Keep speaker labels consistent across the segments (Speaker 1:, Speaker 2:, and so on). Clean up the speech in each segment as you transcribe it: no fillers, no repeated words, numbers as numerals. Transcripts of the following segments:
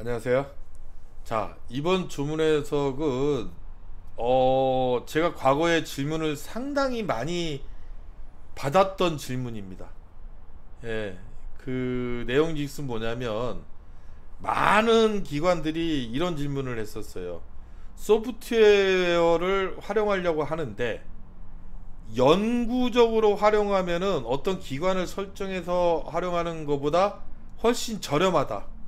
Speaker 1: 안녕하세요. 자, 이번 주문에서 제가 과거에 질문을 상당히 많이 받았던 질문입니다. 예, 그 내용즉슨 뭐냐면, 많은 기관들이 이런 질문을 했었어요. 소프트웨어를 활용하려고 하는데, 영구적으로 활용하면은 어떤 기관을 설정해서 활용하는 것보다 훨씬 저렴하다.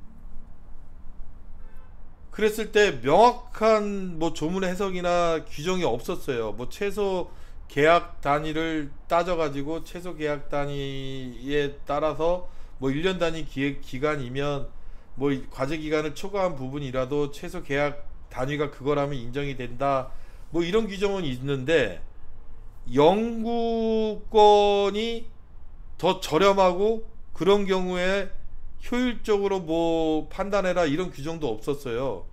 Speaker 1: 그랬을 때 명확한 뭐 조문 해석이나 규정이 없었어요. 뭐 최소 계약 단위를 따져가지고 최소 계약 단위에 따라서 뭐 1년 단위 기간이면 뭐 과제 기간을 초과한 부분이라도 최소 계약 단위가 그거라면 인정이 된다. 뭐 이런 규정은 있는데 영구권이 더 저렴하고 그런 경우에 효율적으로 뭐 판단해라 이런 규정도 없었어요.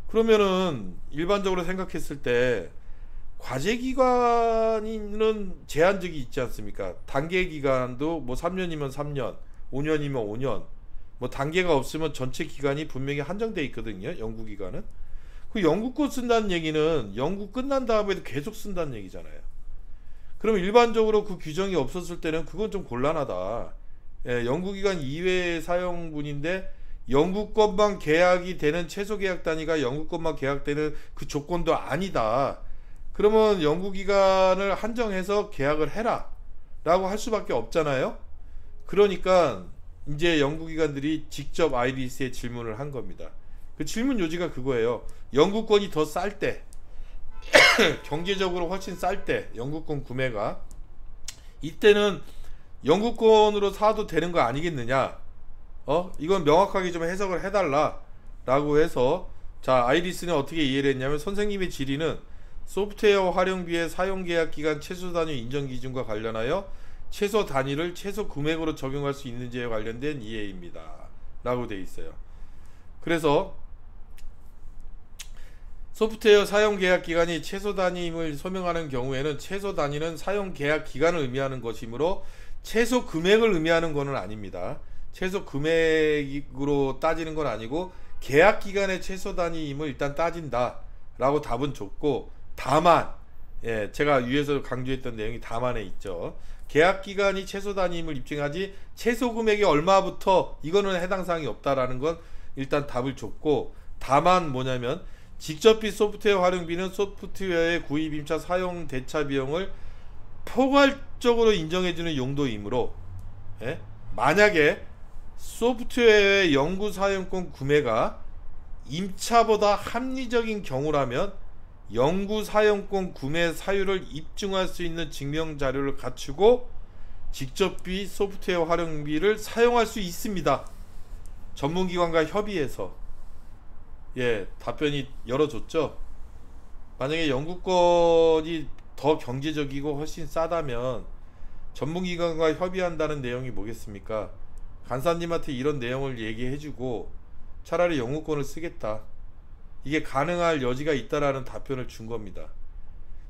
Speaker 1: 그러면은 일반적으로 생각했을 때 과제 기간은 제한적이 있지 않습니까? 단계 기간도 뭐 3년이면 3년, 5년이면 5년, 뭐 단계가 없으면 전체 기간이 분명히 한정돼 있거든요. 연구 기간은. 그 연구권 쓴다는 얘기는 연구 끝난 다음에도 계속 쓴다는 얘기잖아요. 그럼 일반적으로 그 규정이 없었을 때는 그건 좀 곤란하다. 예, 연구기간 이외의 사용분인데 영구권만 계약이 되는 최소 계약 단위가 영구권만 계약되는 그 조건도 아니다. 그러면 연구기간을 한정해서 계약을 해라 라고 할 수밖에 없잖아요. 그러니까 이제 연구기관들이 직접 아이리스에 질문을 한 겁니다. 그 질문 요지가 그거예요. 영구권이 더 쌀 때, 경제적으로 훨씬 쌀 때, 영구권 구매가 이때는 영구권으로 사도 되는 거 아니겠느냐? 이건 명확하게 좀 해석을 해달라 라고 해서, 자, 아이리스는 어떻게 이해를 했냐면, 선생님의 질의는 소프트웨어 활용비의 사용계약 기간 최소 단위 인정 기준과 관련하여 최소 단위를 최소 금액으로 적용할 수 있는지에 관련된 이해입니다 라고 돼 있어요. 그래서 소프트웨어 사용 계약 기간이 최소 단위임을 소명하는 경우에는 최소 단위는 사용 계약 기간을 의미하는 것이므로 최소 금액을 의미하는 것은 아닙니다. 최소 금액으로 따지는 건 아니고 계약 기간의 최소 단위임을 일단 따진다 라고 답은 줬고, 다만, 예, 제가 위에서 강조했던 내용이 다만에 있죠. 계약 기간이 최소 단위임을 입증하지 최소 금액이 얼마부터 이거는 해당 사항이 없다라는 건 일단 답을 줬고, 다만 뭐냐면 직접비 소프트웨어 활용비는 소프트웨어의 구입 임차 사용 대차 비용을 포괄적으로 인정해주는 용도이므로, 예? 만약에 소프트웨어의 영구 사용권 구매가 임차보다 합리적인 경우라면 영구 사용권 구매 사유를 입증할 수 있는 증명 자료를 갖추고 직접비 소프트웨어 활용비를 사용할 수 있습니다. 전문기관과 협의해서. 예, 답변이 열어줬죠. 만약에 영구권이 더 경제적이고 훨씬 싸다면 전문기관과 협의한다는 내용이 뭐겠습니까? 간사님한테 이런 내용을 얘기해주고 차라리 영구권을 쓰겠다, 이게 가능할 여지가 있다라는 답변을 준 겁니다.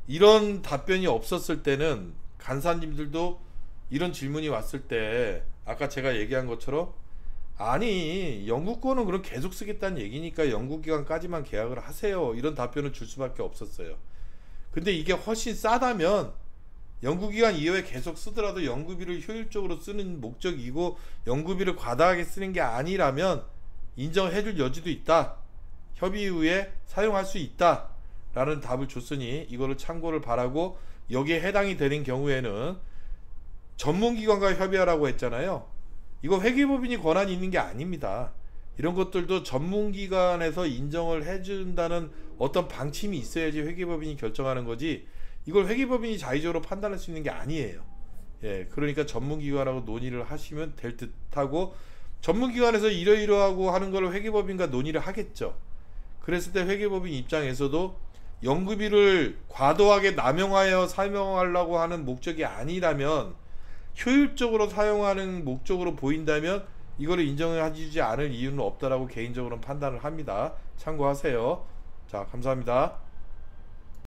Speaker 1: 이런 답변이 없었을 때는 간사님들도 이런 질문이 왔을 때 아까 제가 얘기한 것처럼, 아니 영구권은 그럼 계속 쓰겠다는 얘기니까 영구기간까지만 계약을 하세요, 이런 답변을 줄 수밖에 없었어요. 근데 이게 훨씬 싸다면 연구기간 이후에 계속 쓰더라도 연구비를 효율적으로 쓰는 목적이고 연구비를 과다하게 쓰는 게 아니라면 인정해줄 여지도 있다, 협의 후에 사용할 수 있다 라는 답을 줬으니 이거를 참고를 바라고, 여기에 해당이 되는 경우에는 전문기관과 협의하라고 했잖아요. 이거 회계법인이 권한이 있는 게 아닙니다. 이런 것들도 전문기관에서 인정을 해준다는 어떤 방침이 있어야지 회계법인이 결정하는 거지, 이걸 회계법인이 자의적으로 판단할 수 있는 게 아니에요. 예, 그러니까 전문기관하고 논의를 하시면 될 듯하고, 전문기관에서 이러이러하고 하는 걸 회계법인과 논의를 하겠죠. 그랬을 때 회계법인 입장에서도 연구비를 과도하게 남용하여 사용하려고 하는 목적이 아니라면, 효율적으로 사용하는 목적으로 보인다면 이거를 인정해주지 않을 이유는 없다라고 개인적으로는 판단을 합니다. 참고하세요. 자, 감사합니다.